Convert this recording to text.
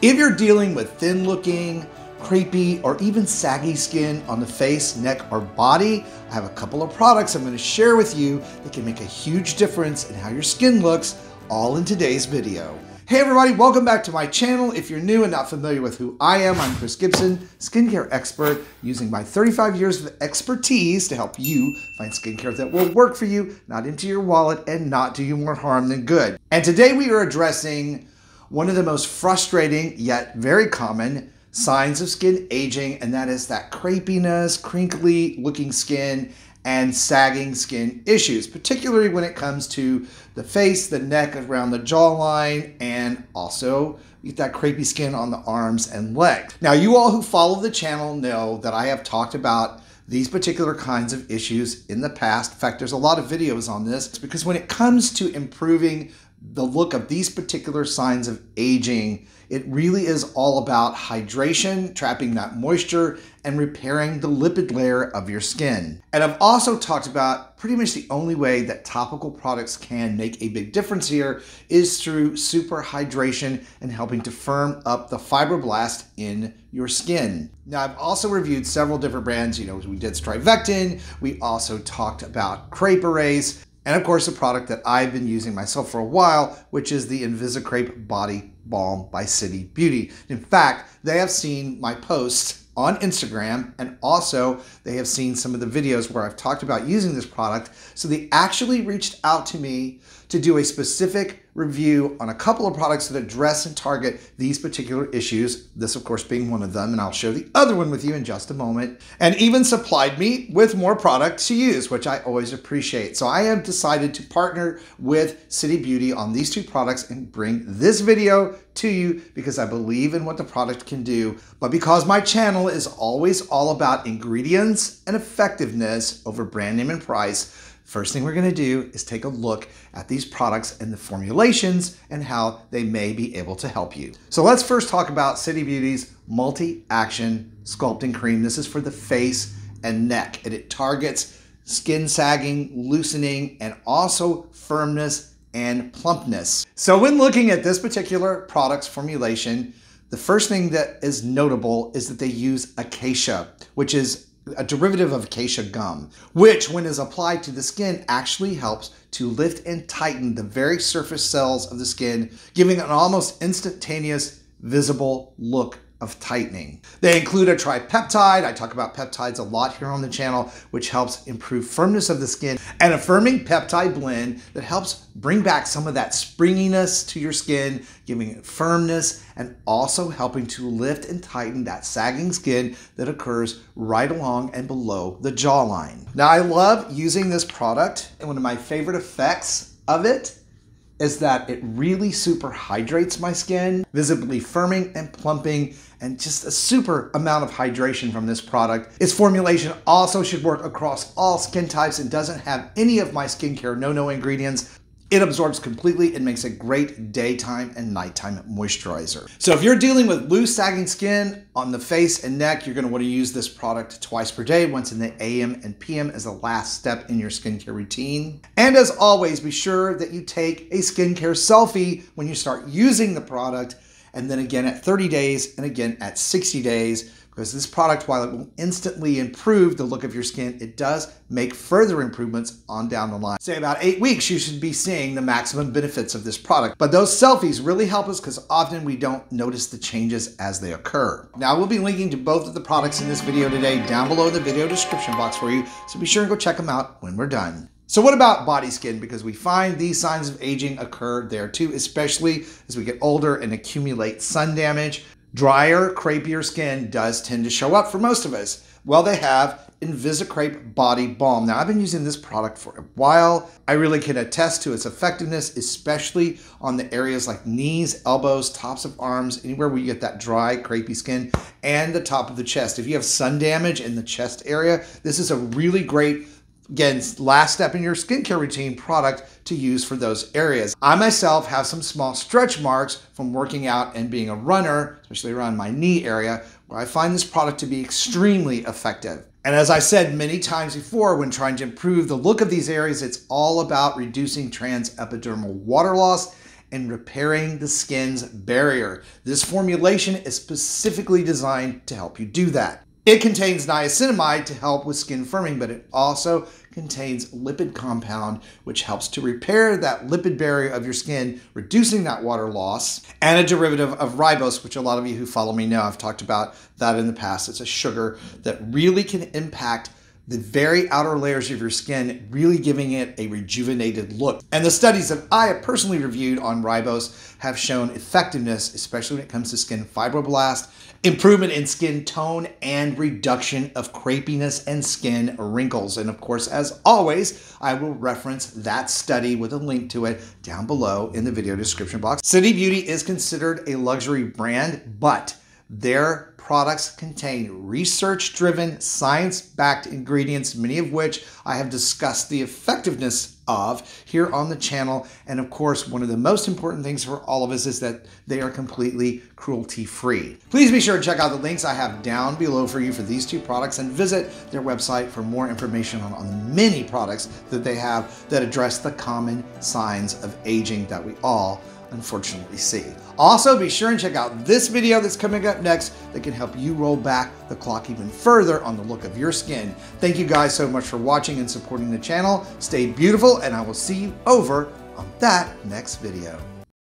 If you're dealing with thin looking, crepey, or even saggy skin on the face, neck, or body, I have a couple of products I'm going to share with you that can make a huge difference in how your skin looks, all in today's video. Hey everybody, welcome back to my channel. If you're new and not familiar with who I am, I'm Chris Gibson, skincare expert, using my 35 years of expertise to help you find skincare that will work for you, not empty your wallet, and not do you more harm than good. And today we are addressing one of the most frustrating yet very common signs of skin aging, and that is that crepiness, crinkly looking skin, and sagging skin issues, particularly when it comes to the face, the neck, around the jawline, and also you get that crepey skin on the arms and legs. Now, you all who follow the channel know that I have talked about these particular kinds of issues in the past. In fact, there's a lot of videos on this because when it comes to improving the look of these particular signs of aging, it really is all about hydration, trapping that moisture, and repairing the lipid layer of your skin. And I've also talked about pretty much the only way that topical products can make a big difference here is through super hydration and helping to firm up the fibroblast in your skin. Now, I've also reviewed several different brands. You know, we did Strivectin, we also talked about Ribose, and of course, a product that I've been using myself for a while, which is the Invisicrepe Body Balm by City Beauty. In fact, they have seen my posts on Instagram, and also they have seen some of the videos where I've talked about using this product. So they actually reached out to me to do a specific review on a couple of products that address and target these particular issues, this of course being one of them, and I'll share the other one with you in just a moment, and even supplied me with more product to use, which I always appreciate. So I have decided to partner with City Beauty on these two products and bring this video to you because I believe in what the product can do, but because my channel is always all about ingredients and effectiveness over brand name and price, first thing we're going to do is take a look at these products and the formulations and how they may be able to help you. So let's first talk about City Beauty's Multi-Action Sculpting Cream. This is for the face and neck, and it targets skin sagging, loosening, and also firmness and plumpness. So when looking at this particular product's formulation, the first thing that is notable is that they use acacia, which is a derivative of acacia gum, which when is applied to the skin actually helps to lift and tighten the very surface cells of the skin, giving an almost instantaneous visible look of tightening. They include a tripeptide. I talk about peptides a lot here on the channel, which helps improve firmness of the skin, and a firming peptide blend that helps bring back some of that springiness to your skin, giving it firmness and also helping to lift and tighten that sagging skin that occurs right along and below the jawline. Now, I love using this product, and one of my favorite effects of it is that it really super hydrates my skin, visibly firming and plumping, and just a super amount of hydration from this product. Its formulation also should work across all skin types and doesn't have any of my skincare no-no ingredients. It absorbs completely and makes a great daytime and nighttime moisturizer. So if you're dealing with loose, sagging skin on the face and neck, you're gonna wanna use this product twice per day, once in the AM and PM as the last step in your skincare routine. And as always, be sure that you take a skincare selfie when you start using the product, and then again at 30 days and again at 60 days, because this product, while it will instantly improve the look of your skin, it does make further improvements on down the line. Say about 8 weeks, you should be seeing the maximum benefits of this product. But those selfies really help us because often we don't notice the changes as they occur. Now, we'll be linking to both of the products in this video today down below the video description box for you, so be sure and go check them out when we're done. So what about body skin? Because we find these signs of aging occur there too, especially as we get older and accumulate sun damage. Drier, crepier skin does tend to show up for most of us. Well, they have Invisicrepe Body Balm. Now, I've been using this product for a while. I really can attest to its effectiveness, especially on the areas like knees, elbows, tops of arms, anywhere where you get that dry, crepey skin, and the top of the chest. If you have sun damage in the chest area, this is a really great, again, last step in your skincare routine product to use for those areas. I myself have some small stretch marks from working out and being a runner, especially around my knee area, where I find this product to be extremely effective. And as I said many times before, when trying to improve the look of these areas, it's all about reducing transepidermal water loss and repairing the skin's barrier. This formulation is specifically designed to help you do that. It contains niacinamide to help with skin firming, but it also contains lipid compound, which helps to repair that lipid barrier of your skin, reducing that water loss, and a derivative of ribose, which a lot of you who follow me know, I've talked about that in the past. It's a sugar that really can impact the very outer layers of your skin, really giving it a rejuvenated look. And the studies that I have personally reviewed on ribose have shown effectiveness, especially when it comes to skin fibroblast, improvement in skin tone, and reduction of crepiness and skin wrinkles. And of course, as always, I will reference that study with a link to it down below in the video description box. City Beauty is considered a luxury brand, but their products contain research-driven, science-backed ingredients, many of which I have discussed the effectiveness of here on the channel. And of course, one of the most important things for all of us is that they are completely cruelty-free. Please be sure to check out the links I have down below for you for these two products, and visit their website for more information on the many products that they have that address the common signs of aging that we all unfortunately see. Also, be sure and check out this video that's coming up next that can help you roll back the clock even further on the look of your skin. Thank you guys so much for watching and supporting the channel. Stay beautiful, and I will see you over on that next video.